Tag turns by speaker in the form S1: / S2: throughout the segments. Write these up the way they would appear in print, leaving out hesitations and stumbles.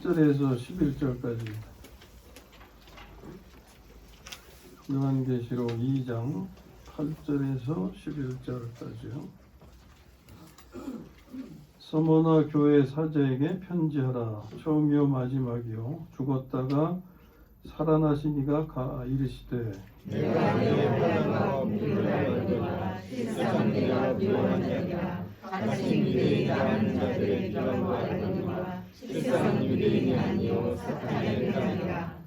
S1: 8절에서 11절까지입니다. 요한계시록 2장 8절에서 11절까지요. 서머나 교회 사자에게 편지하라. 처음이요 마지막이요 죽었다가 살아나신 이가 이르시되
S2: 내가 내 사랑과 공주를 알거니와 실상 내가 미워한 자니라. 같이 유대인이 아는 자들의 기라고 알거니와 실상 유대인이 아니요 사탄의 자니라.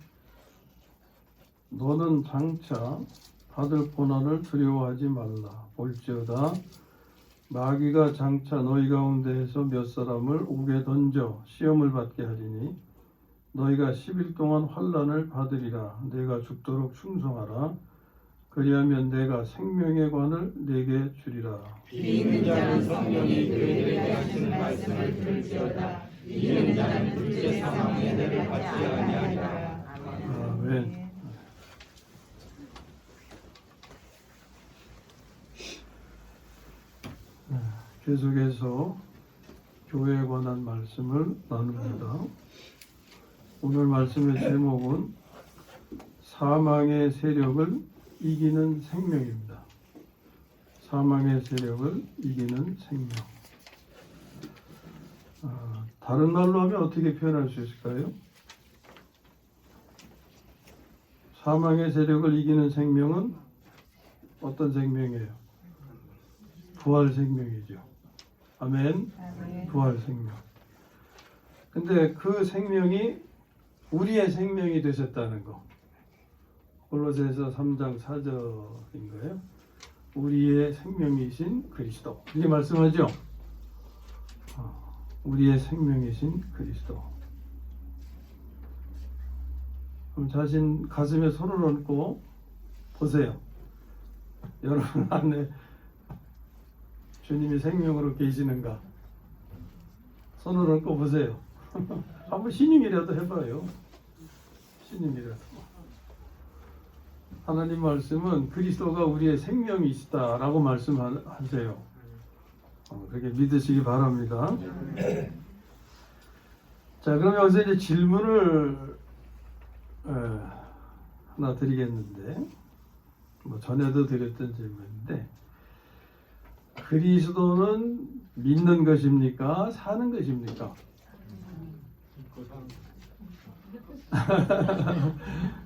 S1: 너는 장차 받을 고난을 두려워하지 말라. 볼지어다 마귀가 장차 너희 가운데에서 몇 사람을 옥에 던져 시험을 받게 하리니 너희가 10일 동안 환난을 받으리라. 내가 죽도록 충성하라. 그리하면 내가 생명의 관을 내게 주리라.
S2: 비 있는 자는 성령이 그에게 하시는 말씀을 들을지어다. 이기는 자는 둘째 사망의 해를 받지 아니하리라.
S1: 아멘. 계속해서 교회에 관한 말씀을 나눕니다. 오늘 말씀의 제목은 사망의 세력을 이기는 생명입니다. 사망의 세력을 이기는 생명. 다른 말로 하면 어떻게 표현할 수 있을까요? 사망의 세력을 이기는 생명은 어떤 생명이에요? 부활 생명이죠. 아멘. 부활 생명. 근데 그 생명이 우리의 생명이 되셨다는 거. 골로새서 3장 4절인 거예요. 우리의 생명이신 그리스도. 이게 말씀하죠. 우리의 생명이신 그리스도. 그럼 자신 가슴에 손을 얹고 보세요. 여러분 안에 주님이 생명으로 계시는가? 손을 얹고 보세요. 한번 신임이라도 해봐요. 신임이라도. 하나님 말씀은 그리스도가 우리의 생명이시다라고 말씀하세요. 그렇게 믿으시기 바랍니다. 자, 그럼 여기서 이제 질문을 하나 드리겠는데, 뭐 전에도 드렸던 질문인데, 그리스도는 믿는 것입니까? 사는 것입니까?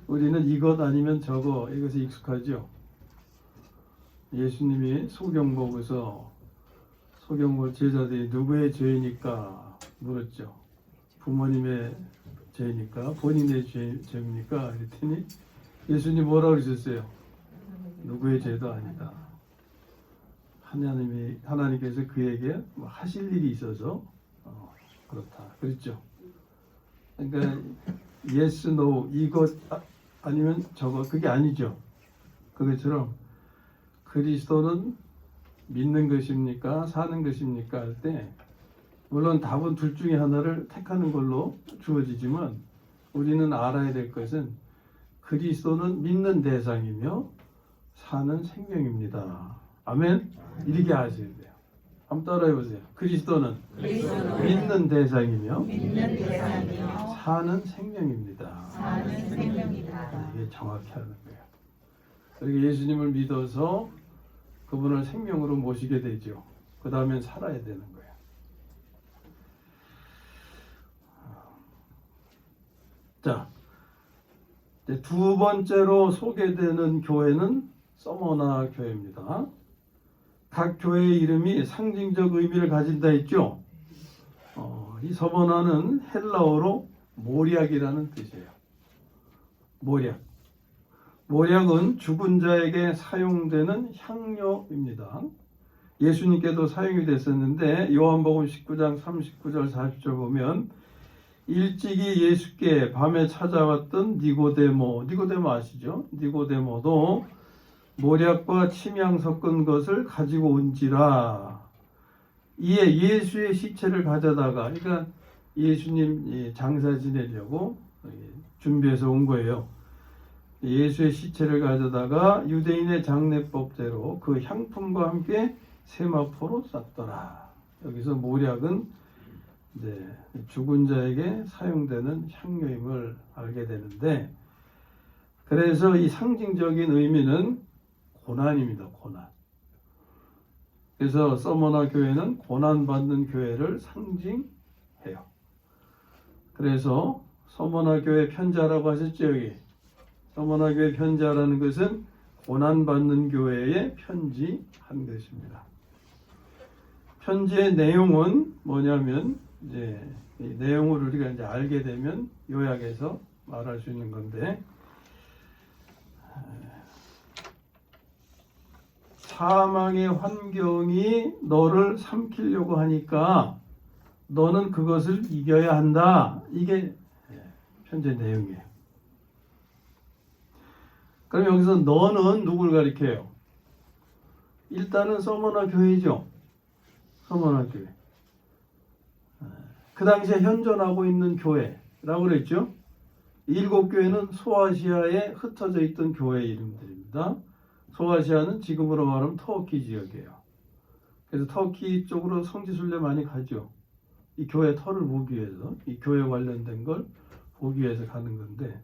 S1: 우리는 이것 아니면 저거 이것에 익숙하죠. 예수님이 소경 보고서 소경 볼 제자들이 누구의 죄니까 물었죠. 부모님의 죄니까 본인의 죄입니까? 그랬더니 예수님 뭐라고 그러셨어요? 누구의 죄도 아니다. 하나님께서 그에게 하실 일이 있어서 그렇다. 그랬죠. 그러니까 yes, no 이것 아니면 저거 그게 아니죠. 그것처럼 그리스도는 믿는 것입니까? 사는 것입니까? 할 때 물론 답은 둘 중에 하나를 택하는 걸로 주어지지만 우리는 알아야 될 것은 그리스도는 믿는 대상이며 사는 생명입니다. 아멘? 이렇게 아셔야 돼요. 한번 따라해 보세요. 그리스도는 믿는 대상이며 사는 생명입니다. 이게 정확히 하는 거예요. 그리고 예수님을 믿어서 그분을 생명으로 모시게 되죠. 그 다음엔 살아야 되는 거예요. 자, 이제 두 번째로 소개되는 교회는 서머나 교회입니다. 각 교회의 이름이 상징적 의미를 가진다 했죠. 이 서머나는 헬라어로 모략이라는 뜻이에요. 모략은 죽은 자에게 사용되는 향료입니다. 예수님께도 사용이 됐었는데 요한복음 19장 39절 40절 보면 일찍이 예수께 밤에 찾아왔던 니고데모 아시죠? 니고데모도 모략과 침향 섞은 것을 가지고 온지라. 이에 예수의 시체를 가져다가, 그러니까 예수님 장사 지내려고 준비해서 온 거예요. 예수의 시체를 가져다가 유대인의 장례법대로 그 향품과 함께 세마포로 쌌더라. 여기서 모략은 이제 죽은 자에게 사용되는 향료임을 알게 되는데, 그래서 이 상징적인 의미는 고난입니다. 고난. 그래서 서머나 교회는 고난받는 교회를 상징해요. 그래서 서머나 교회 편지하라고 하셨죠. 여기 서머나 교회 편지하라는 것은 고난받는 교회에 편지한 것입니다. 편지의 내용은 뭐냐면, 이제 이 내용을 우리가 이제 알게 되면 요약해서 말할 수 있는 건데, 사망의 환경이 너를 삼키려고 하니까 너는 그것을 이겨야 한다. 이게 편지의 내용이에요. 그럼 여기서 너는 누굴 가리켜요? 일단은 서머나 교회죠. 서머나 교회. 그 당시에 현존하고 있는 교회라고 그랬죠. 7교회는 소아시아에 흩어져 있던 교회 이름들입니다. 소아시아는 지금으로 말하면 터키 지역이에요. 그래서 터키 쪽으로 성지순례 많이 가죠. 이 교회 터를 보기 위해서, 이 교회 관련된 걸 보기 위해서 가는 건데,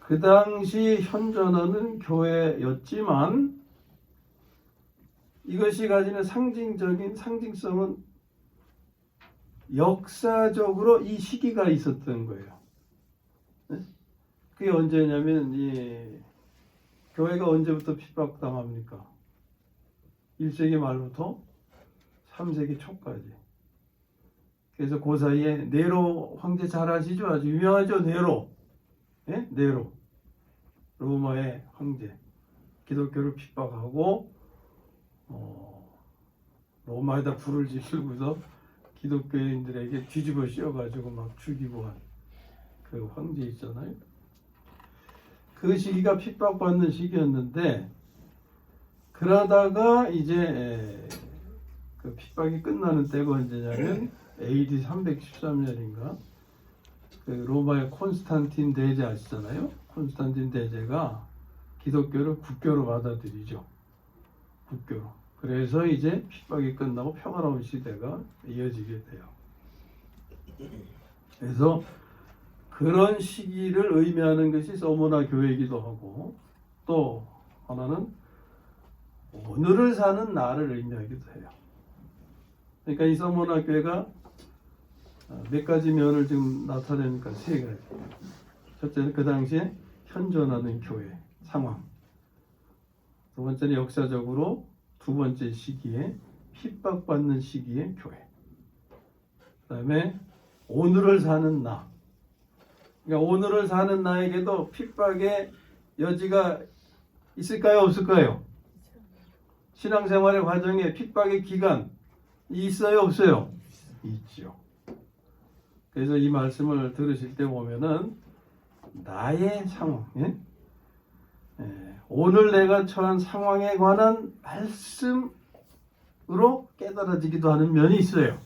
S1: 그 당시 현존하는 교회였지만 이것이 가지는 상징적인 상징성은 역사적으로 이 시기가 있었던 거예요. 그게 언제냐면, 이 교회가 언제부터 핍박당합니까? 1세기 말부터 3세기 초까지. 그래서 그 사이에 네로 황제 잘 아시죠? 아주 유명하죠. 네로. 예? 네로. 로마의 황제. 기독교를 핍박하고 로마에다 불을 지르고서 기독교인들에게 뒤집어 씌워가지고 막 죽이고 한 그 황제 있잖아요. 그 시기가 핍박받는 시기였는데, 그러다가 이제 그 핍박이 끝나는 때가 언제냐면 AD 313년인가, 그 로마의 콘스탄틴 대제 아시잖아요. 콘스탄틴 대제가 기독교를 국교로 받아들이죠. 국교로. 그래서 이제 핍박이 끝나고 평화로운 시대가 이어지게 돼요. 그래서 그런 시기를 의미하는 것이 서머나 교회이기도 하고, 또 하나는 오늘을 사는 날을 의미하기도 해요. 그러니까 이 서머나 교회가 몇 가지 면을 지금 나타내니까 세 가지. 첫째는 그 당시에 현존하는 교회 상황. 두 번째는 역사적으로 두 번째 시기에 핍박받는 시기의 교회. 그 다음에 오늘을 사는 나. 그러니까 오늘을 사는 나에게도 핍박의 여지가 있을까요? 없을까요? 신앙생활의 과정에 핍박의 기간이 있어요? 없어요? 있죠. 그래서 이 말씀을 들으실 때 보면은 나의 상황, 오늘 내가 처한 상황에 관한 말씀으로 깨달아지기도 하는 면이 있어요.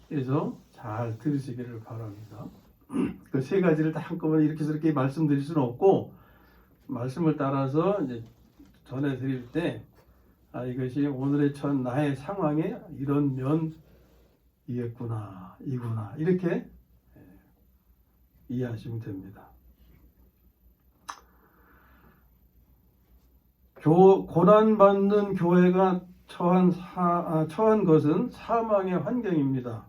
S1: 그래서 잘 들으시기를 바랍니다. 그 세 가지를 다 한꺼번에 이렇게 저렇게 말씀드릴 수는 없고, 말씀을 따라서 이제 전해드릴 때, 이것이 오늘의 처한 나의 상황에 이런 면이겠구나, 이구나, 이렇게 이해하시면 됩니다. 고난받는 교회가 처한 것은 사망의 환경입니다.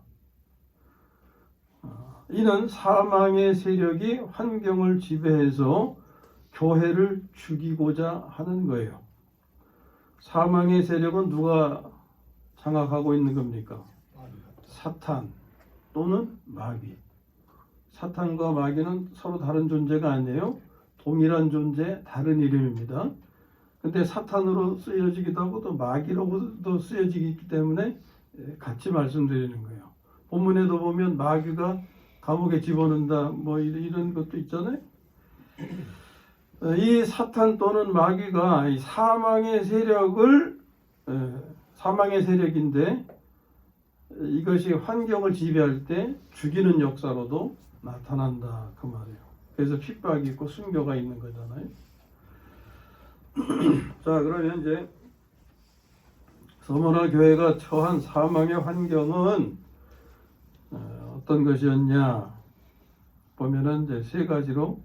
S1: 이는 사망의 세력이 환경을 지배해서 교회를 죽이고자 하는 거예요. 사망의 세력은 누가 장악하고 있는 겁니까? 사탄 또는 마귀. 사탄과 마귀는 서로 다른 존재가 아니에요. 동일한 존재, 다른 이름입니다. 근데 사탄으로 쓰여지기도 하고 또 마귀로도 쓰여지기 때문에 같이 말씀드리는 거예요. 본문에도 보면 마귀가 감옥에 집어넣는다 뭐 이런 것도 있잖아요. 이 사탄 또는 마귀가 이 사망의 세력인데, 이것이 환경을 지배할 때 죽이는 역사로도 나타난다 그 말이에요. 그래서 핍박이 있고 순교가 있는 거잖아요. 자, 그러면 이제 서머나 교회가 처한 사망의 환경은 어떤 것이었냐 보면은 이제 세 가지로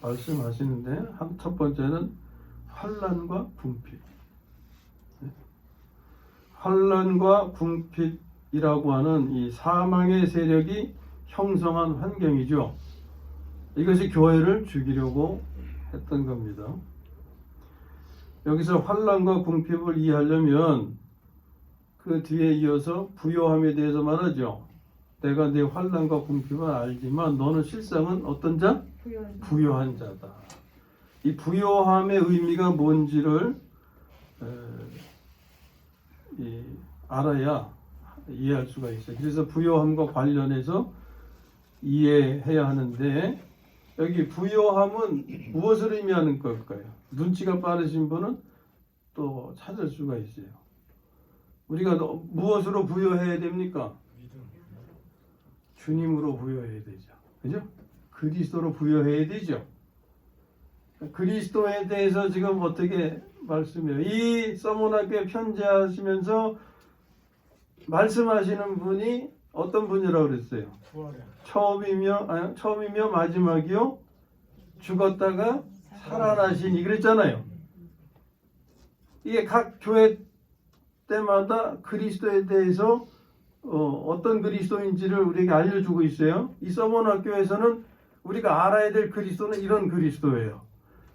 S1: 말씀하시는데 첫 번째는 환난과 궁핍. 환난과 궁핍이라고 하는 이 사망의 세력이 형성한 환경이죠. 이것이 교회를 죽이려고 했던 겁니다. 여기서 환난과 궁핍을 이해하려면 그 뒤에 이어서 부요함에 대해서 말하죠. 내가 네 환난과 궁핍을 알지만 너는 실상은 어떤 자? 부요한 자다. 이 부요함의 의미가 뭔지를 알아야 이해할 수가 있어요. 그래서 부요함과 관련해서 이해해야 하는데 여기 부요함은 무엇을 의미하는 걸까요? 눈치가 빠르신 분은 또 찾을 수가 있어요. 우리가 무엇으로 부요해야 됩니까? 주님으로 부요해야 되죠. 그죠? 그리스도로 부요해야 되죠. 그리스도에 대해서 지금 어떻게 말씀해요? 이 서문학교에 편지하시면서 말씀하시는 분이 어떤 분이라고 그랬어요? 처음이며 마지막이요 죽었다가 살아나시니 그랬잖아요. 이게 각 교회 때마다 그리스도에 대해서 어떤 그리스도인지를 우리에게 알려주고 있어요. 이 서문학교에서는 우리가 알아야 될 그리스도는 이런 그리스도예요.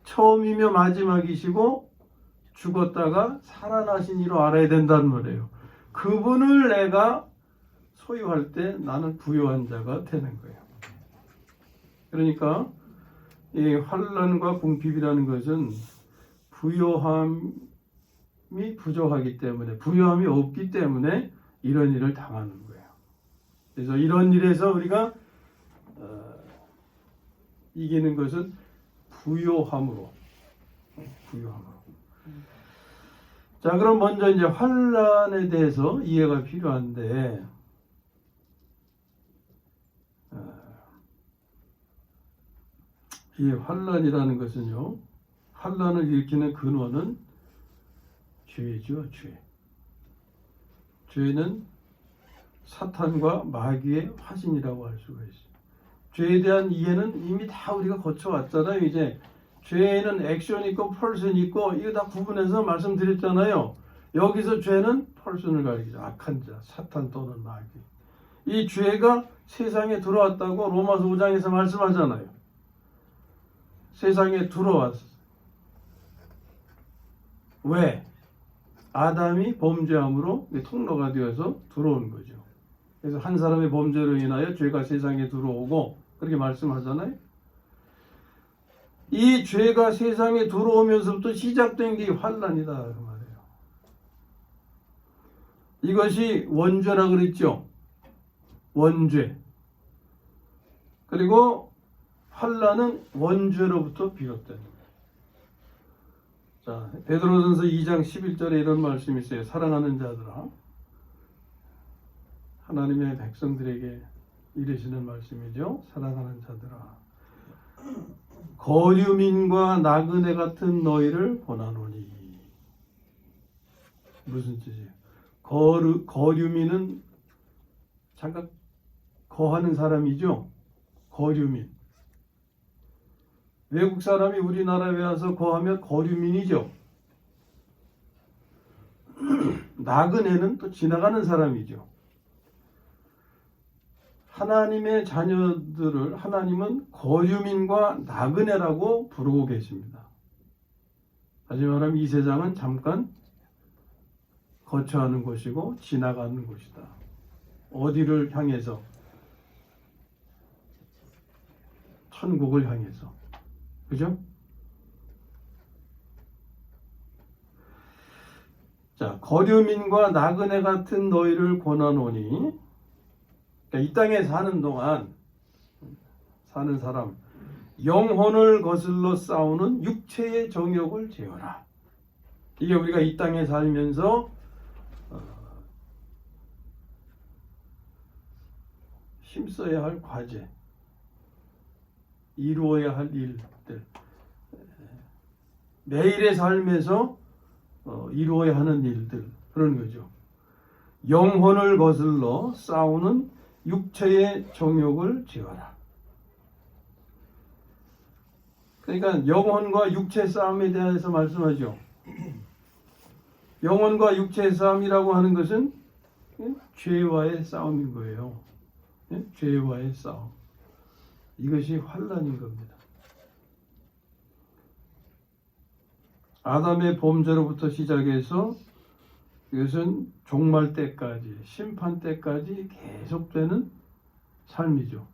S1: 처음이며 마지막이시고 죽었다가 살아나신 이로 알아야 된다는 말이에요. 그분을 내가 소유할 때 나는 부요한 자가 되는 거예요. 그러니까 이 환난과 궁핍이라는 것은 부요함이 부족하기 때문에 부요함이 없기 때문에 이런 일을 당하는 거예요. 그래서 이런 일에서 우리가 이기는 것은 부요함으로. 자, 그럼 먼저 이제 환난에 대해서 이해가 필요한데 이 환난이라는 것은요, 환난을 일으키는 근원은 죄죠, 죄. 죄는 사탄과 마귀의 화신이라고 할 수가 있어요. 죄에 대한 이해는 이미 다 우리가 거쳐왔잖아요. 이제 죄에는 액션 있고 펄슨 있고 이거 다 구분해서 말씀드렸잖아요. 여기서 죄는 펄슨을 가리키죠. 악한 자, 사탄 또는 마귀. 이 죄가 세상에 들어왔다고 로마서 5장에서 말씀하잖아요. 세상에 들어왔어. 왜? 아담이 범죄함으로 통로가 되어서 들어온 거죠. 그래서 한 사람의 범죄로 인하여 죄가 세상에 들어오고 그렇게 말씀하잖아요. 이 죄가 세상에 들어오면서부터 시작된 게 환난이다 그 말이에요. 이것이 원죄라 그랬죠. 원죄. 그리고 환난은 원죄로부터 비롯된 거예요. 자, 베드로전서 2장 11절에 이런 말씀이 있어요. 사랑하는 자들아, 하나님의 백성들에게 이르시는 말씀이죠. 사랑하는 자들아, 거류민과 나그네 같은 너희를 권하노니. 무슨 뜻이에요? 거류민은 잠깐 거하는 사람이죠. 거류민. 외국 사람이 우리나라에 와서 거하면 거류민이죠. 나그네는 또 지나가는 사람이죠. 하나님의 자녀들을 하나님은 거류민과 나그네라고 부르고 계십니다. 다시 말하면 이 세상은 잠깐 거처하는 곳이고 지나가는 곳이다. 어디를 향해서? 천국을 향해서. 그죠? 자, 거류민과 나그네 같은 너희를 권하노니, 그러니까 이 땅에 사는 동안 사는 사람, 영혼을 거슬러 싸우는 육체의 정욕을 제어라. 이게 우리가 이 땅에 살면서 힘써야 할 과제, 이루어야 할 일들, 매일의 삶에서 이루어야 하는 일들, 그런 거죠. 영혼을 거슬러 싸우는 육체의 정욕을 제어하라. 그러니까 영혼과 육체 싸움에 대해서 말씀하죠. 영혼과 육체의 싸움이라고 하는 것은 죄와의 싸움인 거예요. 죄와의 싸움. 이것이 환난인 겁니다. 아담의 범죄로부터 시작해서 이것은 종말 때까지, 심판 때까지 계속되는 삶이죠.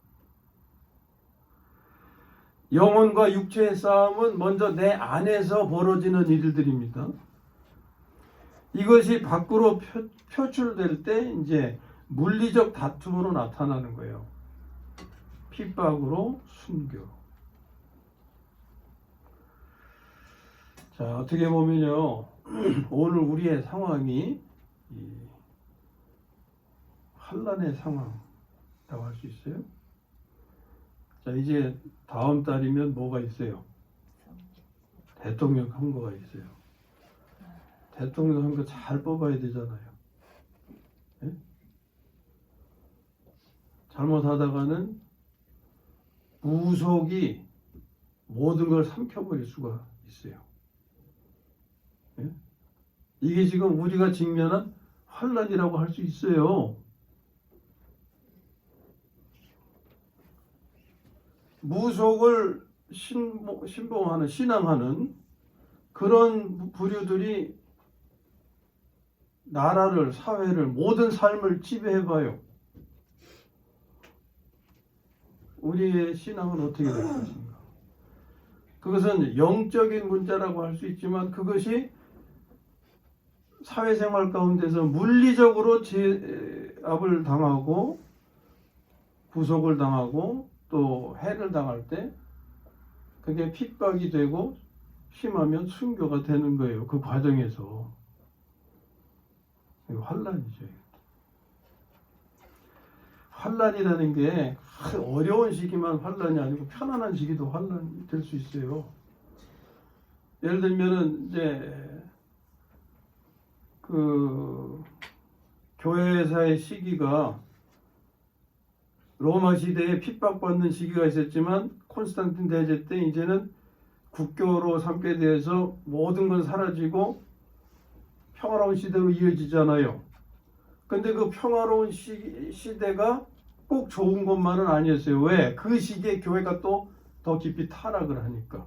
S1: 영혼과 육체의 싸움은 먼저 내 안에서 벌어지는 일들입니다. 이것이 밖으로 표출될 때 이제 물리적 다툼으로 나타나는 거예요. 핍박으로, 순교. 자, 어떻게 보면요, 오늘 우리의 상황이 이 환난의 상황이라고 할 수 있어요. 자, 이제 다음 달이면 뭐가 있어요? 대통령 선거가 있어요. 대통령 선거 잘 뽑아야 되잖아요. 예? 잘못하다가는 무속이 모든 걸 삼켜버릴 수가 있어요. 예? 이게 지금 우리가 직면한 환난이라고 할 수 있어요. 무속을 신봉하는, 신앙하는 그런 부류들이 나라를, 사회를, 모든 삶을 지배해봐요. 우리의 신앙은 어떻게 될 것인가? 그것은 영적인 문제라고 할 수 있지만 그것이 사회생활 가운데서 물리적으로 제압을 당하고 구속을 당하고 또 해를 당할 때 그게 핍박이 되고 심하면 순교가 되는 거예요. 그 과정에서. 이거 환난이죠. 환난이라는 게 어려운 시기만 환난이 아니고 편안한 시기도 환난이 될 수 있어요. 예를 들면은 이제 그 교회사의 시기가 로마 시대에 핍박받는 시기가 있었지만 콘스탄틴 대제 때 이제는 국교로 삼게 되어서 모든 건 사라지고 평화로운 시대로 이어지잖아요. 근데 그 평화로운 시대가 꼭 좋은 것만은 아니었어요. 왜? 그 시기에 교회가 또 더 깊이 타락을 하니까.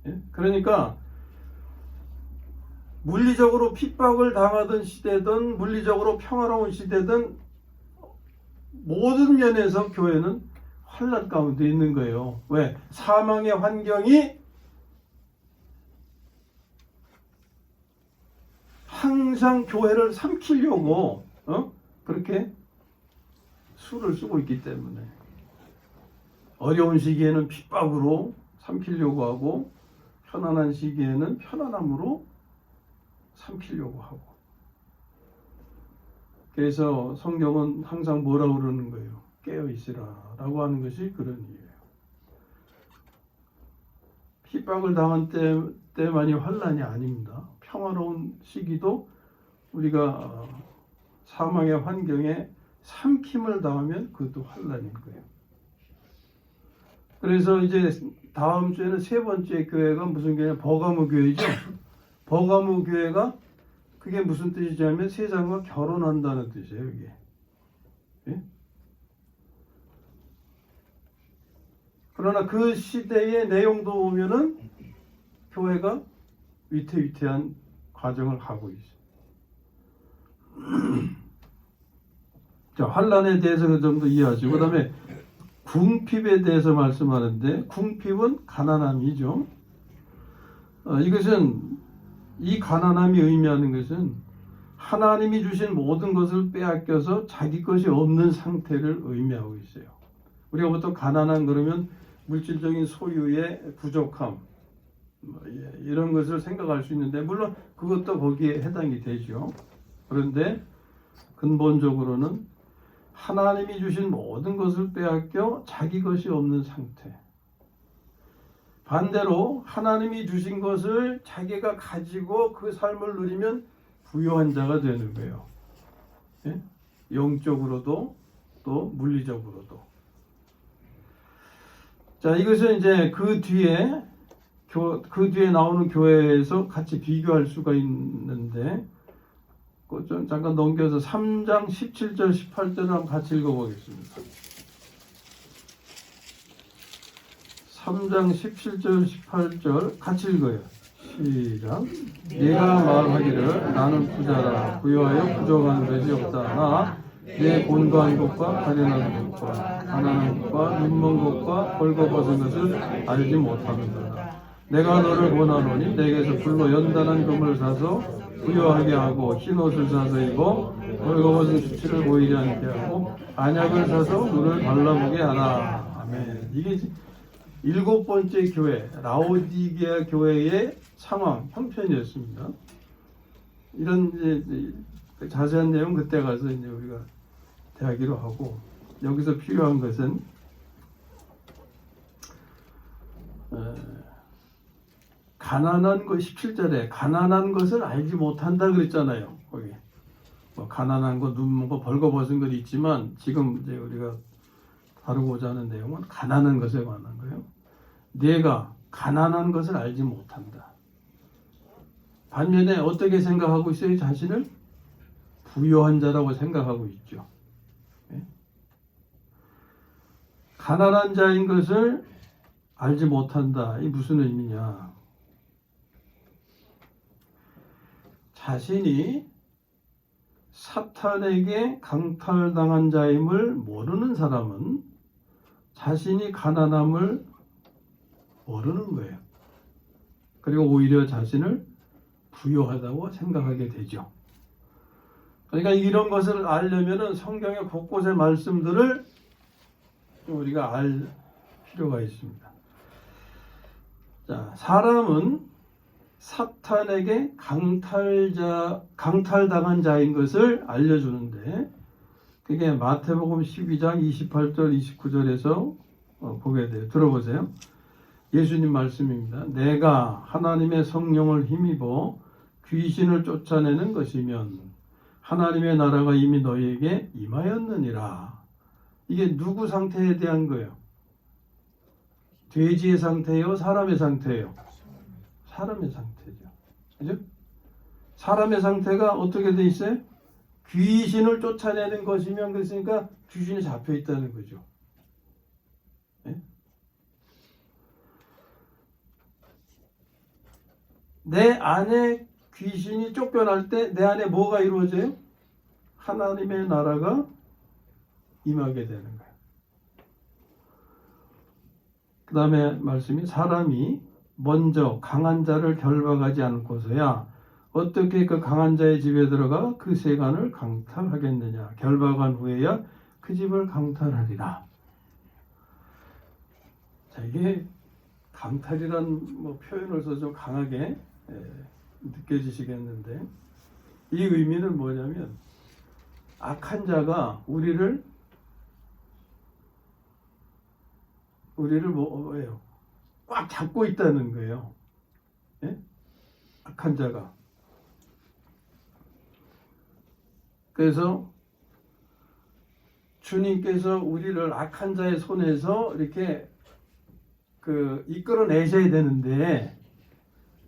S1: 예? 그러니까 물리적으로 핍박을 당하던 시대든 물리적으로 평화로운 시대든 모든 면에서 교회는 환난 가운데 있는 거예요. 왜? 사망의 환경이 항상 교회를 삼키려고 그렇게 수를 쓰고 있기 때문에 어려운 시기에는 핍박으로 삼키려고 하고 편안한 시기에는 편안함으로 삼키려고 하고. 그래서 성경은 항상 뭐라고 그러는 거예요? 깨어있으라 라고 하는 것이 그런 이유예요. 핍박을 당한 때만이 환난이 아닙니다. 평화로운 시기도 우리가 사망의 환경에 삼킴을 당하면 그것도 환난인 거예요. 그래서 이제 다음 주에는 세 번째 교회가 무슨 교회냐? 버가모 교회죠. 버가모 교회가 그게 무슨 뜻이냐면 세상과 결혼한다는 뜻이에요. 이게. 예? 그러나 그 시대의 내용도 보면은 교회가 위태위태한 과정을 가고 있어요. 자, 환난에 대해서 그 정도 이해하시고, 그 다음에 궁핍에 대해서 말씀하는데, 궁핍은 가난함이죠. 이것은, 이 가난함이 의미하는 것은 하나님이 주신 모든 것을 빼앗겨서 자기 것이 없는 상태를 의미하고 있어요. 우리가 보통 가난한 그러면 물질적인 소유의 부족함, 이런 것을 생각할 수 있는데, 물론 그것도 거기에 해당이 되죠. 그런데 근본적으로는 하나님이 주신 모든 것을 빼앗겨 자기 것이 없는 상태. 반대로 하나님이 주신 것을 자기가 가지고 그 삶을 누리면 부유한 자가 되는 거예요. 예? 영적으로도 또 물리적으로도. 자, 이것은 이제 그 뒤에 나오는 교회에서 같이 비교할 수가 있는데, 좀 잠깐 넘겨서 3장 17절 18절을 한번 같이 읽어보겠습니다. 3장 17절 18절 같이 읽어요. 시작. 네가 말하기를 나는 부자라 부여하여 부족한 것이 없다. 나 내 본거한 것과 가련한 것과 가난한 것과 눈먼 것과 벌거벗은 것을 알지 못하는도다. 내가 너를 원하노니 내게서 불로 연단한 금을 사서 부여하게 하고 흰옷을 사서 입어 벌거벗은 수치를 보이지 않게 하고 안약을 사서 눈을 발라보게 하라. 아멘. 이게 7번째 교회 라오디게아 교회의 상황 형편이었습니다. 이런 이제 자세한 내용 그때 가서 이제 우리가 대하기로 하고, 여기서 필요한 것은 가난한 것 17절에 가난한 것을 알지 못한다 그랬잖아요. 거기 뭐 가난한 거, 눈먼 거, 벌거벗은 것 있지만 지금 이제 우리가 다루고자 하는 내용은 가난한 것에 관한 거예요. 내가 가난한 것을 알지 못한다. 반면에 어떻게 생각하고 있어요? 자신을 부유한 자라고 생각하고 있죠. 네? 가난한 자인 것을 알지 못한다. 이 무슨 의미냐? 자신이 사탄에게 강탈당한 자임을 모르는 사람은 자신이 가난함을 모르는 거예요. 그리고 오히려 자신을 부유하다고 생각하게 되죠. 그러니까 이런 것을 알려면은 성경의 곳곳의 말씀들을 우리가 알 필요가 있습니다. 자, 사람은 사탄에게 강탈당한 자인 것을 알려주는데, 그게 마태복음 12장 28절 29절에서 보게 돼요. 들어보세요. 예수님 말씀입니다. 내가 하나님의 성령을 힘입어 귀신을 쫓아내는 것이면 하나님의 나라가 이미 너희에게 임하였느니라. 이게 누구 상태에 대한 거예요? 돼지의 상태예요? 사람의 상태예요? 사람의 상태죠. 그죠? 사람의 상태가 어떻게 돼 있어요? 귀신을 쫓아내는 것이면, 그랬으니까 귀신이 잡혀 있다는 거죠. 네? 내 안에 귀신이 쫓겨날 때 내 안에 뭐가 이루어져요? 하나님의 나라가 임하게 되는 거예요. 그 다음에 말씀이 사람이 먼저 강한 자를 결박하지 않고서야 어떻게 그 강한 자의 집에 들어가 그 세간을 강탈하겠느냐. 결박한 후에야 그 집을 강탈하리라. 자, 이게 강탈이란 표현을 써서 좀 강하게 느껴지시겠는데, 이 의미는 뭐냐면 악한 자가 우리를 뭐예요? 꽉 잡고 있다는 거예요. 예? 악한 자가. 그래서 주님께서 우리를 악한 자의 손에서 이렇게 이끌어내셔야 되는데,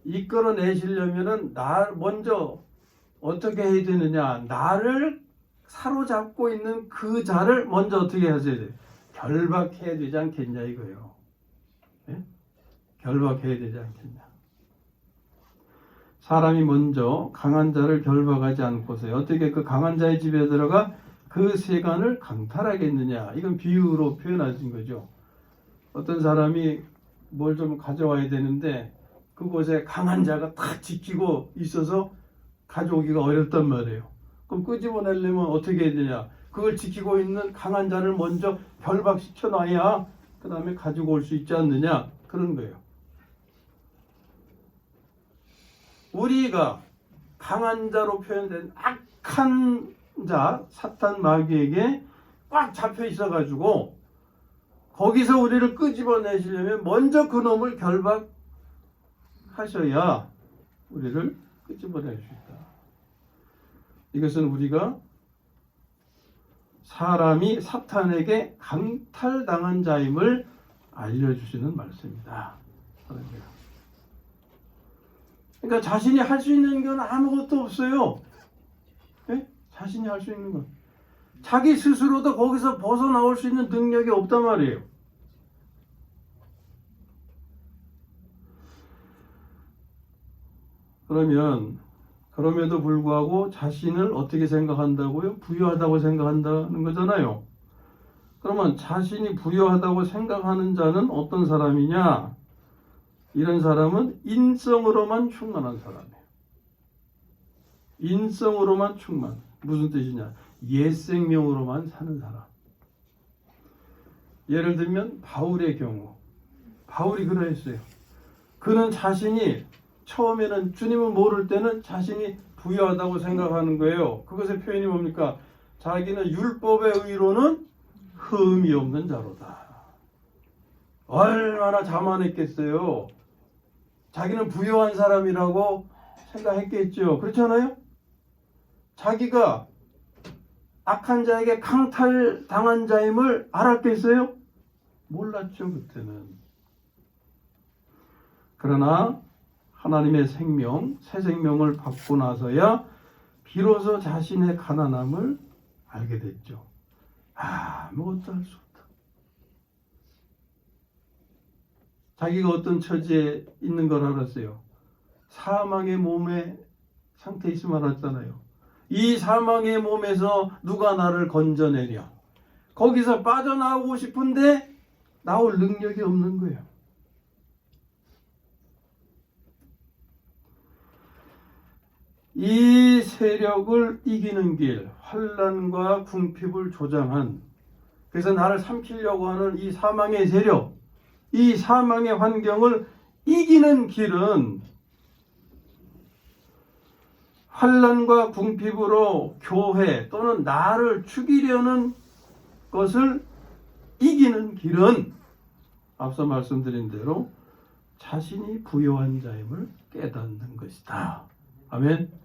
S1: 이끌어내시려면은 먼저 어떻게 해야 되느냐? 나를 사로잡고 있는 그 자를 먼저 어떻게 하셔야 돼요? 결박해야 되지 않겠냐 이거예요. 예? 결박해야 되지 않겠냐. 사람이 먼저 강한 자를 결박하지 않고서 어떻게 그 강한 자의 집에 들어가 그 세간을 강탈하겠느냐. 이건 비유로 표현하신 거죠. 어떤 사람이 뭘 좀 가져와야 되는데 그곳에 강한 자가 딱 지키고 있어서 가져오기가 어렵단 말이에요. 그럼 끄집어내려면 어떻게 해야 되냐? 그걸 지키고 있는 강한 자를 먼저 결박시켜 놔야 그 다음에 가지고 올 수 있지 않느냐? 그런 거예요. 우리가 강한 자로 표현된 악한 자, 사탄 마귀에게 꽉 잡혀 있어가지고 거기서 우리를 끄집어내시려면 먼저 그 놈을 결박하셔야 우리를 끄집어낼 수 있다. 이것은 우리가 사람이 사탄에게 강탈당한 자임을 알려주시는 말씀이다. 그러니까 자신이 할 수 있는 건 아무것도 없어요. 네? 자신이 할 수 있는 건 자기 스스로도 거기서 벗어나올 수 있는 능력이 없단 말이에요. 그러면 그럼에도 불구하고 자신을 어떻게 생각한다고요? 부유하다고 생각한다는 거잖아요. 그러면 자신이 부유하다고 생각하는 자는 어떤 사람이냐? 이런 사람은 인성으로만 충만한 사람이에요. 인성으로만 충만. 무슨 뜻이냐? 옛 생명으로만 사는 사람. 예를 들면 바울의 경우. 바울이 그러했어요. 그는 자신이 처음에는 주님을 모를 때는 자신이 부유하다고 생각하는 거예요. 그것의 표현이 뭡니까? 자기는 율법의 의로는 흠이 없는 자로다. 얼마나 자만했겠어요. 자기는 부유한 사람이라고 생각했겠죠. 그렇잖아요? 자기가 악한 자에게 강탈당한 자임을 알았겠어요? 몰랐죠, 그때는. 그러나 하나님의 생명, 새 생명을 받고 나서야 비로소 자신의 가난함을 알게 됐죠. 아무것도 할 수 없다. 자기가 어떤 처지에 있는 걸 알았어요. 사망의 몸의 상태에 있으면 알았잖아요. 이 사망의 몸에서 누가 나를 건져내랴. 거기서 빠져나오고 싶은데 나올 능력이 없는 거예요. 이 세력을 이기는 길, 환난과 궁핍을 조장한, 그래서 나를 삼키려고 하는 이 사망의 세력, 이 사망의 환경을 이기는 길은 환난과 궁핍으로 교회 또는 나를 죽이려는 것을 이기는 길은 앞서 말씀드린 대로 자신이 부요한 자임을 깨닫는 것이다. 아멘.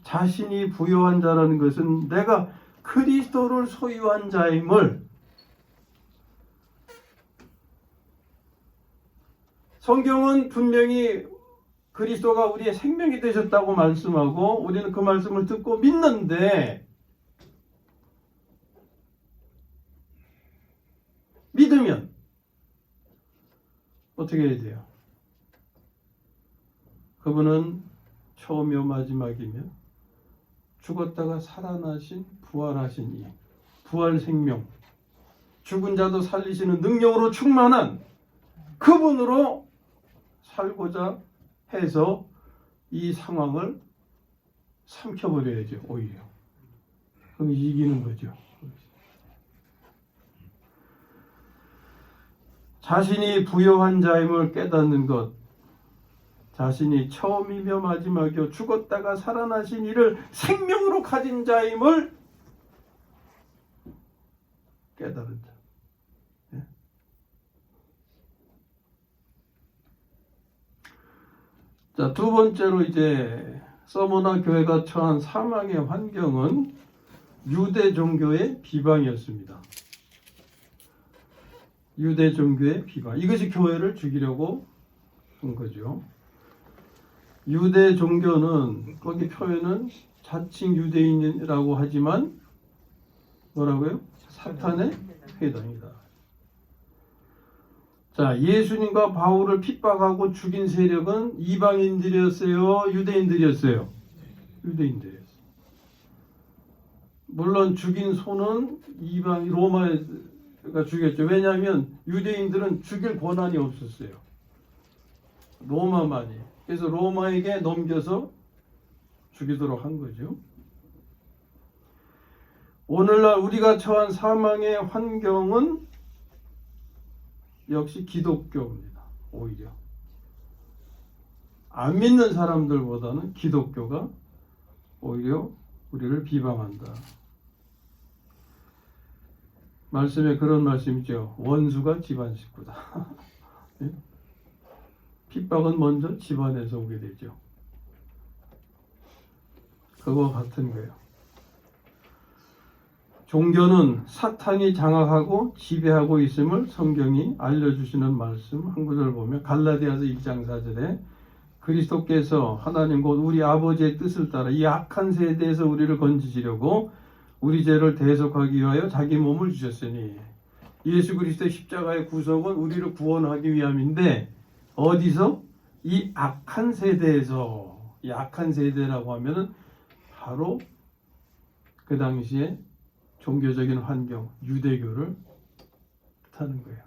S1: 자신이 부요한 자라는 것은 내가 그리스도를 소유한 자임을, 성경은 분명히 그리스도가 우리의 생명이 되셨다고 말씀하고 우리는 그 말씀을 듣고 믿는데, 믿으면 어떻게 해야 돼요? 그분은 처음이요 마지막이며 죽었다가 살아나신 부활하신 이 부활 생명, 죽은 자도 살리시는 능력으로 충만한 그분으로 살고자 해서 이 상황을 삼켜버려야죠. 오히려 그럼 이기는 거죠. 자신이 부요한 자임을 깨닫는 것, 자신이 처음이며 마지막이요 죽었다가 살아나신 이를 생명으로 가진 자임을 깨달은 자. 예? 자, 두 번째로 이제 서머나 교회가 처한 사망의 환경은 유대 종교의 비방이었습니다. 유대 종교의 비방. 이것이 교회를 죽이려고 한 거죠. 유대 종교는 거기 표현은 자칭 유대인이라고 하지만 뭐라고요? 사탄의 회당이다. 자, 예수님과 바울을 핍박하고 죽인 세력은 이방인들이었어요? 유대인들이었어요? 유대인들이었어요. 물론 죽인 손은 이방 로마가 죽였죠. 왜냐하면 유대인들은 죽일 권한이 없었어요. 로마만이. 그래서 로마에게 넘겨서 죽이도록 한 거죠. 오늘날 우리가 처한 사망의 환경은 역시 기독교입니다. 오히려 안 믿는 사람들보다는 기독교가 오히려 우리를 비방한다. 말씀에 그런 말씀이죠. 원수가 집안 식구다. 예? 핍박은 먼저 집안에서 오게 되죠. 그거와 같은 거예요. 종교는 사탄이 장악하고 지배하고 있음을 성경이 알려주시는 말씀 한 구절 보면 갈라디아서 1장 4절에 그리스도께서 하나님 곧 우리 아버지의 뜻을 따라 이 악한 세대에서 우리를 건지시려고 우리 죄를 대속하기 위하여 자기 몸을 주셨으니 예수 그리스도의 십자가의 구속은 우리를 구원하기 위함인데 어디서? 이 악한 세대에서. 이 악한 세대라고 하면은 바로 그 당시에 종교적인 환경, 유대교를 뜻하는 거예요.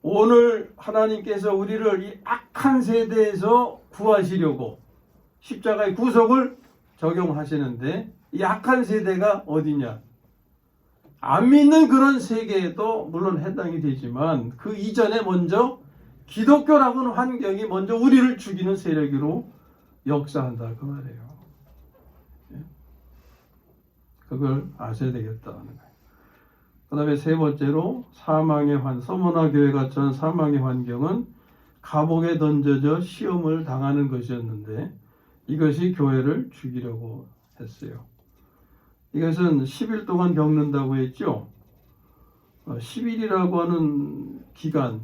S1: 오늘 하나님께서 우리를 이 악한 세대에서 구하시려고 십자가의 구속을 적용하시는데 이 악한 세대가 어디냐? 안 믿는 그런 세계에도 물론 해당이 되지만 그 이전에 먼저 기독교라고는 환경이 먼저 우리를 죽이는 세력으로 역사한다 그 말이에요. 그걸 아셔야 되겠다는 거예요. 그 다음에 세 번째로 서머나 교회가 처한 사망의 환경은 감옥에 던져져 시험을 당하는 것이었는데 이것이 교회를 죽이려고 했어요. 이것은 10일 동안 겪는다고 했죠. 10일이라고 하는 기간,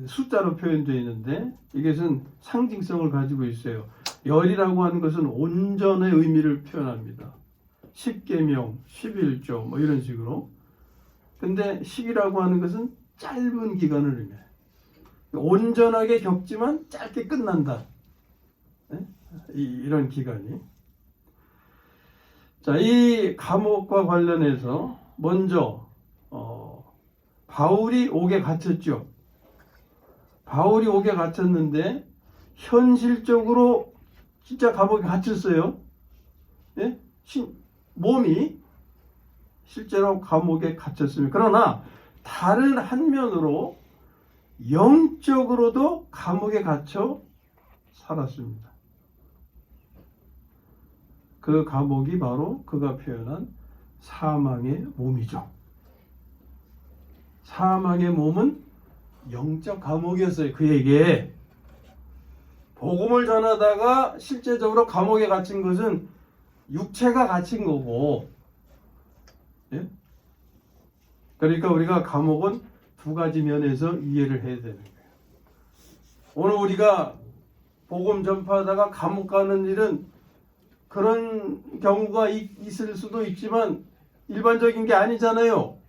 S1: 숫자로 표현되어 있는데 이것은 상징성을 가지고 있어요. 열이라고 하는 것은 온전의 의미를 표현합니다. 10계명, 11조 뭐 이런 식으로. 근데 10이라고 하는 것은 짧은 기간을 의미해요. 온전하게 겪지만 짧게 끝난다. 이런 기간이. 자, 이 감옥과 관련해서 먼저 바울이 옥에 갇혔죠. 바울이 옥에 갇혔는데 현실적으로 진짜 감옥에 갇혔어요. 예? 몸이 실제로 감옥에 갇혔습니다. 그러나 다른 한면으로 영적으로도 감옥에 갇혀 살았습니다. 그 감옥이 바로 그가 표현한 사망의 몸이죠. 사망의 몸은 영적 감옥이었어요. 그에게 복음을 전하다가 실제적으로 감옥에 갇힌 것은 육체가 갇힌 거고, 예? 그러니까 우리가 감옥은 두 가지 면에서 이해를 해야 되는 거예요. 오늘 우리가 복음 전파하다가 감옥 가는 일은 그런 경우가 있을 수도 있지만 일반적인 게 아니잖아요.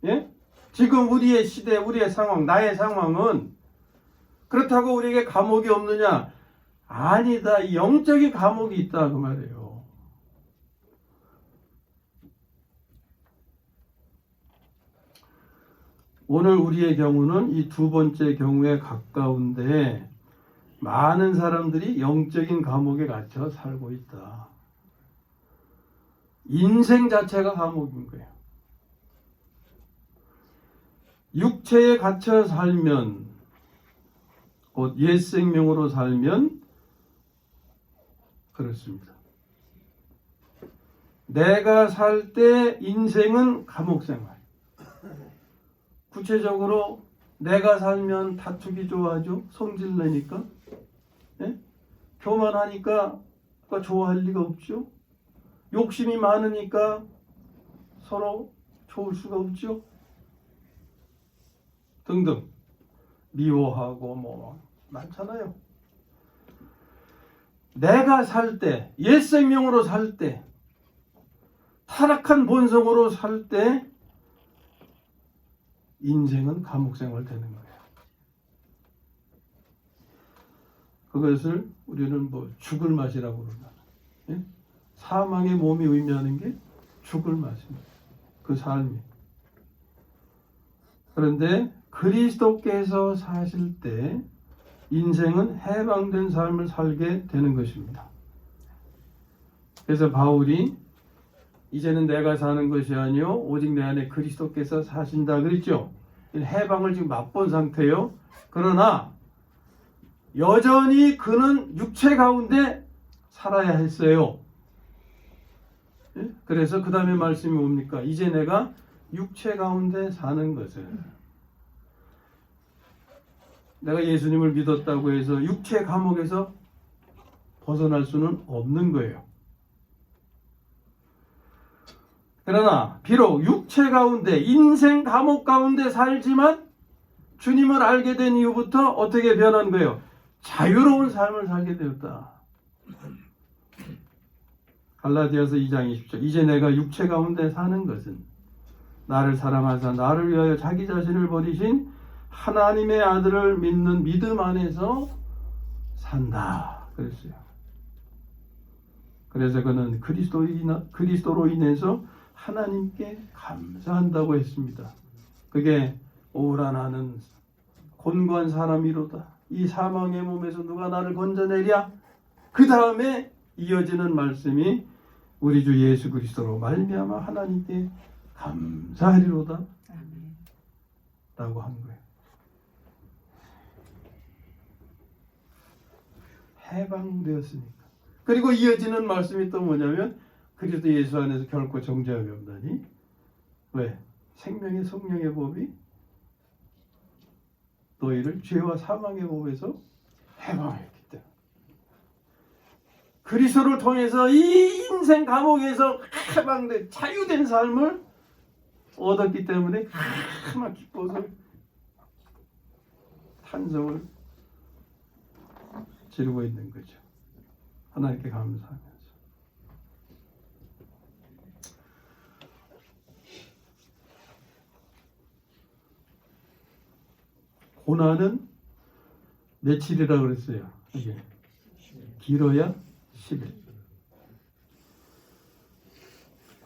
S1: 예? 지금 우리의 시대, 우리의 상황, 나의 상황은 그렇다고 우리에게 감옥이 없느냐? 아니다. 영적인 감옥이 있다 그 말이에요. 오늘 우리의 경우는 이 두 번째 경우에 가까운데 많은 사람들이 영적인 감옥에 갇혀 살고 있다. 인생 자체가 감옥인 거예요. 육체에 갇혀 살면, 곧 옛 생명으로 살면 그렇습니다. 내가 살 때 인생은 감옥 생활. 구체적으로 내가 살면 다투기 좋아하죠. 성질 내니까. 예? 교만하니까 좋아할 리가 없죠. 욕심이 많으니까 서로 좋을 수가 없죠. 등등. 미워하고 뭐 많잖아요. 내가 살 때, 옛 생명으로 살 때, 타락한 본성으로 살 때 인생은 감옥 생활 되는 거예요. 그것을 우리는 뭐 죽을 맛이라고 그러나, 예? 사망의 몸이 의미하는 게 죽을 맛입니다. 그 삶이. 그런데 그리스도께서 사실 때 인생은 해방된 삶을 살게 되는 것입니다. 그래서 바울이 이제는 내가 사는 것이 아니요 오직 내 안에 그리스도께서 사신다 그랬죠. 해방을 지금 맛본 상태예요. 그러나 여전히 그는 육체 가운데 살아야 했어요. 예? 그래서 그 다음에 말씀이 뭡니까? 이제 내가 육체 가운데 사는 것을, 내가 예수님을 믿었다고 해서 육체 감옥에서 벗어날 수는 없는 거예요. 그러나 비록 육체 가운데 인생 감옥 가운데 살지만 주님을 알게 된 이후부터 어떻게 변한 거예요? 자유로운 삶을 살게 되었다. 갈라디아서 2장 20절. 이제 내가 육체 가운데 사는 것은 나를 사랑하사 나를 위하여 자기 자신을 버리신 하나님의 아들을 믿는 믿음 안에서 산다. 그랬어요. 그래서 그는 그리스도로 인해서 하나님께 감사한다고 했습니다. 그게 오라 나는 곤고한 사람이로다. 이 사망의 몸에서 누가 나를 건져내랴? 그 다음에 이어지는 말씀이 우리 주 예수 그리스도로 말미암아 하나님께 감사하리로다 라고 한 거예요. 해방되었으니까. 그리고 이어지는 말씀이 또 뭐냐면 그리스도 예수 안에서 결코 정죄함이 없나니. 왜? 생명의 성령의 법이 너희를 죄와 사망의 법에서 해방했기 때문에. 그리스도를 통해서 이 인생 감옥에서 해방된 자유된 삶을 얻었기 때문에 막 기뻐서 탄성을 지르고 있는 거죠. 하나님께 감사하면서. 고난은 며칠이라고 그랬어요. 이게 길어야 10일.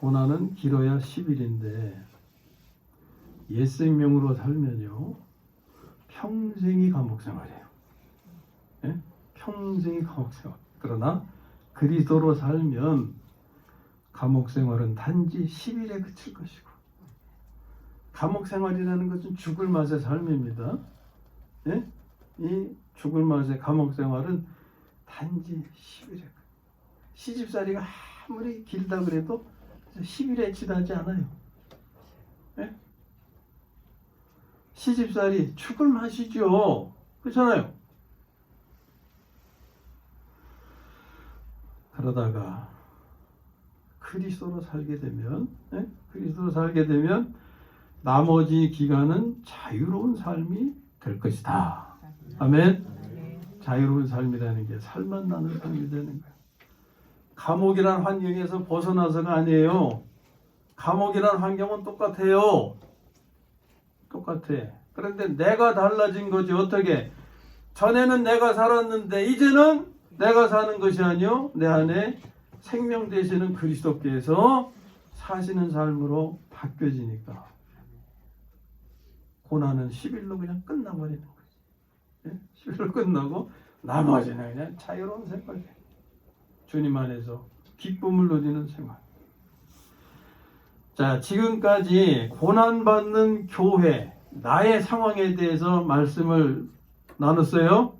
S1: 고난은 길어야 10일인데 옛 생명으로 살면요 평생이 감옥 생활이에요. 예? 평생이 감옥 생활. 그러나 그리스도로 살면 감옥 생활은 단지 10일에 그칠 것이고, 감옥 생활이라는 것은 죽을 맛의 삶입니다. 예? 이 죽을 맛의 감옥 생활은 단지 10일에, 시집살이가 아무리 길다 그래도 10일에 지나지 않아요. 예? 시집살이 죽을 맛이죠. 그렇잖아요. 그러다가 그리스도로 살게 되면, 예? 그리스도로 살게 되면 나머지 기간은 자유로운 삶이 될 것이다. 아멘. 자유로운 삶이라는 게 살만 나는 삶이 되는 거예요. 감옥이란 환경에서 벗어나서가 아니에요. 감옥이란 환경은 똑같아요. 똑같아. 그런데 내가 달라진 거지. 어떻게? 전에는 내가 살았는데 이제는 내가 사는 것이 아니요 내 안에 생명 되시는 그리스도께서 사시는 삶으로 바뀌어지니까 고난은 10일로 그냥 끝나버리는 거지. 10일로 끝나고 나머지는 그냥 자유로운 생활, 주님 안에서 기쁨을 누리는 생활. 자, 지금까지 고난받는 교회, 나의 상황에 대해서 말씀을 나눴어요.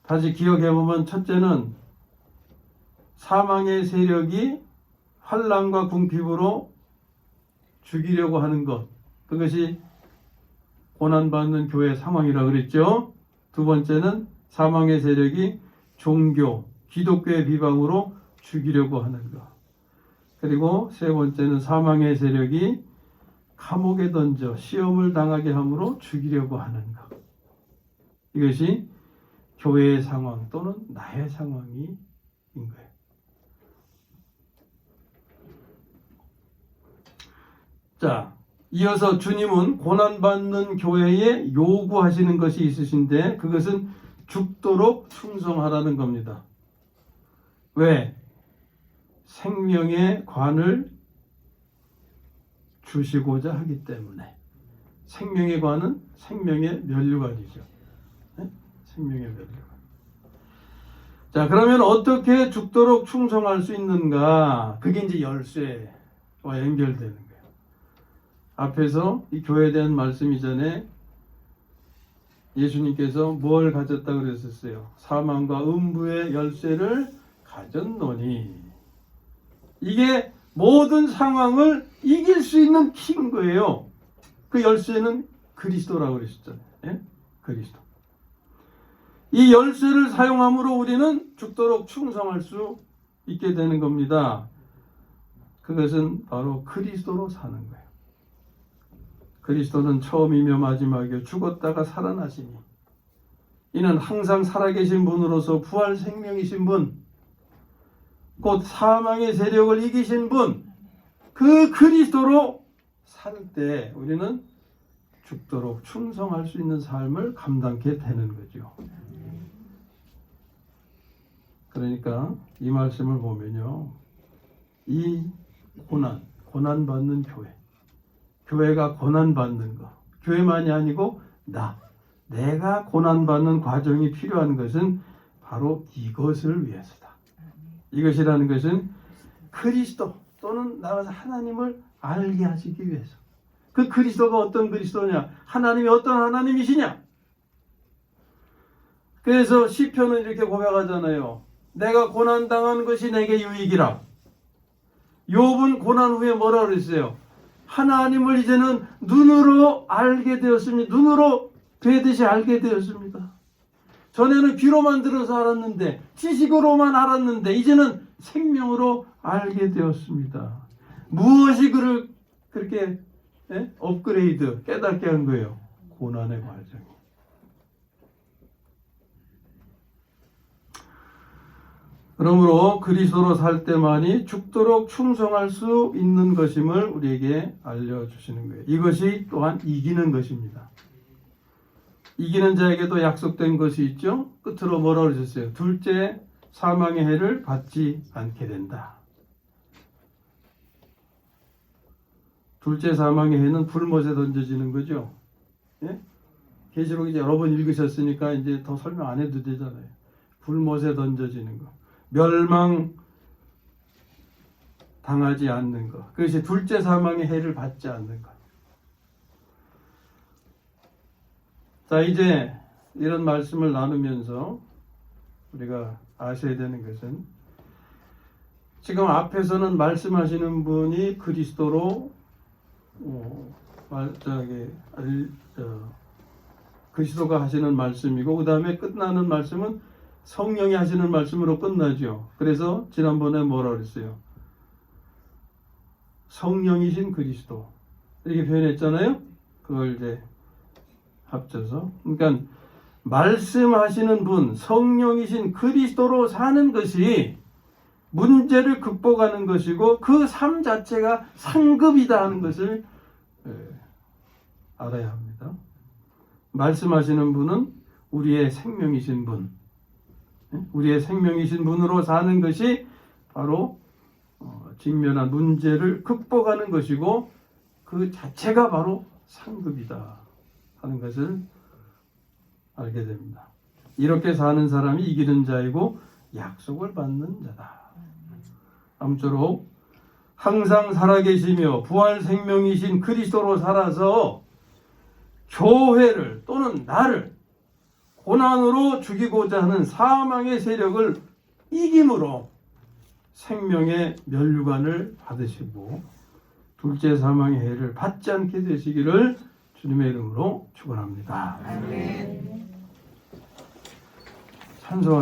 S1: 다시 기억해보면, 첫째는 사망의 세력이 환난과 궁핍으로 죽이려고 하는 것, 그것이 고난받는 교회 상황이라고 그랬죠. 두 번째는 사망의 세력이 종교, 기독교의 비방으로 죽이려고 하는 것. 그리고 세 번째는 사망의 세력이 감옥에 던져 시험을 당하게 함으로 죽이려고 하는 것. 이것이 교회의 상황 또는 나의 상황인 거예요. 자, 이어서 주님은 고난받는 교회에 요구하시는 것이 있으신데 그것은 죽도록 충성하라는 겁니다. 왜? 생명의 관을 주시고자 하기 때문에. 생명의 관은 생명의 면류관이죠. 네? 생명의 면류관. 자, 그러면 어떻게 죽도록 충성할 수 있는가? 그게 이제 열쇠와 연결되는 거예요. 앞에서 이 교회에 대한 말씀 이전에 예수님께서 뭘 가졌다고 그랬었어요? 사망과 음부의 열쇠를 가졌노니. 이게 모든 상황을 이길 수 있는 키인 거예요. 그 열쇠는 그리스도라고 그러셨잖아요. 예? 그리스도. 이 열쇠를 사용함으로 우리는 죽도록 충성할 수 있게 되는 겁니다. 그것은 바로 그리스도로 사는 거예요. 그리스도는 처음이며 마지막이요 죽었다가 살아나시니 이는 항상 살아계신 분으로서 부활 생명이신 분, 곧 사망의 세력을 이기신 분, 그 그리스도로 살 때 우리는 죽도록 충성할 수 있는 삶을 감당케 되는 거죠. 그러니까 이 말씀을 보면요, 이 고난받는 교회가 고난받는 것, 교회만이 아니고 내가 고난받는 과정이 필요한 것은 바로 이것을 위해서다. 이것이라는 것은 그리스도 또는 나가서 하나님을 알게 하시기 위해서. 그 그리스도가 어떤 그리스도냐? 하나님이 어떤 하나님이시냐? 그래서 시편은 이렇게 고백하잖아요. 내가 고난당한 것이 내게 유익이라. 욥은 고난 후에 뭐라 그랬어요? 하나님을 이제는 눈으로 알게 되었습니다. 눈으로 뵈듯이 알게 되었습니다. 전에는 귀로만 들어서 알았는데, 지식으로만 알았는데 이제는 생명으로 알게 되었습니다. 무엇이 그를 그렇게 업그레이드, 깨닫게 한 거예요? 고난의 과정이. 그러므로 그리스도로 살 때만이 죽도록 충성할 수 있는 것임을 우리에게 알려주시는 거예요. 이것이 또한 이기는 것입니다. 이기는 자에게도 약속된 것이 있죠. 끝으로 뭐라고 그러셨어요? 둘째 사망의 해를 받지 않게 된다. 둘째 사망의 해는 불못에 던져지는 거죠. 예? 계시록 이제 여러 번 읽으셨으니까 이제 더 설명 안 해도 되잖아요. 불못에 던져지는 거. 멸망 당하지 않는 것. 그것이 둘째 사망의 해를 받지 않는 것. 자, 이제 이런 말씀을 나누면서 우리가 아셔야 되는 것은 지금 앞에서는 말씀하시는 분이 그리스도로 그리스도가 하시는 말씀이고 그 다음에 끝나는 말씀은 성령이 하시는 말씀으로 끝나죠. 그래서 지난번에 뭐라 그랬어요? 성령이신 그리스도 이렇게 표현했잖아요. 그걸 이제 합쳐서 그러니까 말씀하시는 분 성령이신 그리스도로 사는 것이 문제를 극복하는 것이고 그 삶 자체가 상급이다 하는 것을 알아야 합니다. 말씀하시는 분은 우리의 생명이신 분, 우리의 생명이신 분으로 사는 것이 바로 직면한 문제를 극복하는 것이고 그 자체가 바로 상급이다 하는 것을 알게 됩니다. 이렇게 사는 사람이 이기는 자이고 약속을 받는 자다. 아무쪼록 항상 살아계시며 부활 생명이신 그리스도로 살아서 교회를 또는 나를 고난으로 죽이고자 하는 사망의 세력을 이김으로 생명의 면류관을 받으시고 둘째 사망의 해를 받지 않게 되시기를 주님의 이름으로 축원합니다. 찬송